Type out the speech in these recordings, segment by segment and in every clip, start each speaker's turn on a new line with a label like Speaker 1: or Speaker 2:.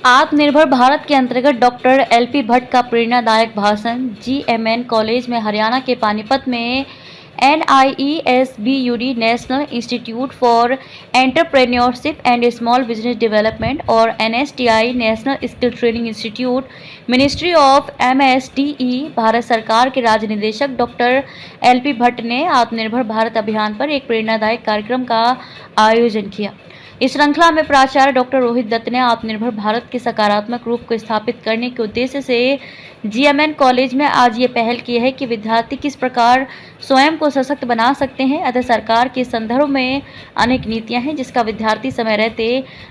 Speaker 1: आत्मनिर्भर भारत के अंतर्गत डॉक्टर एलपी भट्ट का प्रेरणादायक भाषण जीएमएन कॉलेज में हरियाणा के पानीपत में NIESBUD national institute for entrepreneurship and small business development और NSTI national skill training institute ministry of MSDE Bharat सरकार के राज्य निदेशक डॉक्टर एलपी भट्ट ने आत्मनिर्भर भारत अभियान पर एक प्रेरणादायक कार्यक्रम का आयोजन किया। इस श्रृंखला में प्राचार्य डॉक्टर रोहित दत्त ने आत्मनिर्भर भारत के सकारात्मक रूप को स्थापित करने के उद्देश्य से जीएमएन कॉलेज में आज ये पहल की है कि विद्यार्थी किस प्रकार स्वयं को सशक्त बना सकते हैं। अतः सरकार के संदर्भ में अनेक नीतियां हैं जिसका विद्यार्थी समय रहते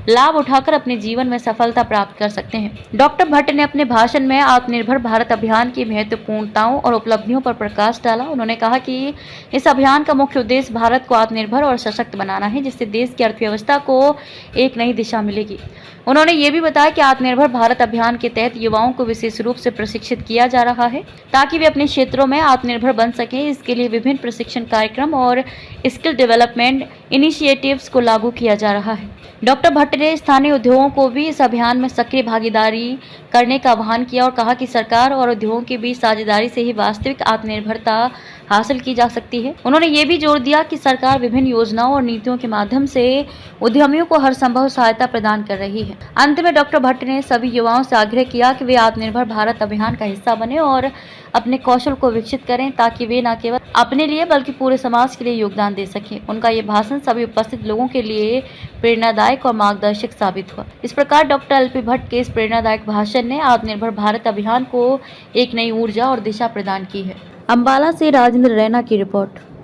Speaker 1: लाभ उठाकर अपने जीवन में सफलता प्राप्त कर सकते हैं। डॉक्टर भट्ट ने अपने भाषण में आत्मनिर्भर भारत अभियान की महत्वपूर्णताओं और उपलब्धियों पर प्रकाश डाला। उन्होंने कहा कि इस अभियान का मुख्य उद्देश्य भारत को आत्मनिर्भर और सशक्त बनाना है, जिससे देश की अर्थव्यवस्था को एक नई दिशा मिलेगी। उन्होंने ये भी बताया कि आत्मनिर्भर भारत अभियान के तहत युवाओं को विशेष रूप से प्रशिक्षित किया जा रहा है ताकि वे अपने क्षेत्रों में आत्मनिर्भर बन सकें। इसके लिए विभिन्न प्रशिक्षण कार्यक्रम और स्किल डेवलपमेंट इनिशिएटिव्स को लागू किया जा रहा है। डॉक्टर भट्ट ने स्थानीय उद्योगों को भी इस अभियान में सक्रिय भागीदारी करने का आह्वान किया और कहा कि सरकार और उद्योगों के बीच साझेदारी से ही वास्तविक आत्मनिर्भरता हासिल की जा सकती है। उन्होंने ये भी जोर दिया कि सरकार विभिन्न योजनाओं और नीतियों के माध्यम से उद्यमियों को हर संभव सहायता प्रदान कर रही है। अंत में डॉक्टर भट्ट ने सभी युवाओं से आग्रह किया कि वे आत्मनिर्भर भारत अभियान का हिस्सा बने और अपने कौशल को विकसित करें ताकि वे न केवल अपने लिए बल्कि पूरे समाज के लिए योगदान दे सकें। उनका ये भाषण सभी उपस्थित लोगों के लिए प्रेरणादायक और मार्गदर्शक साबित हुआ। इस प्रकार डॉक्टर एलपी भट्ट के इस प्रेरणादायक भाषण ने आत्मनिर्भर भारत अभियान को एक नई ऊर्जा और दिशा प्रदान की है। अंबाला से राजेंद्र रैना की रिपोर्ट।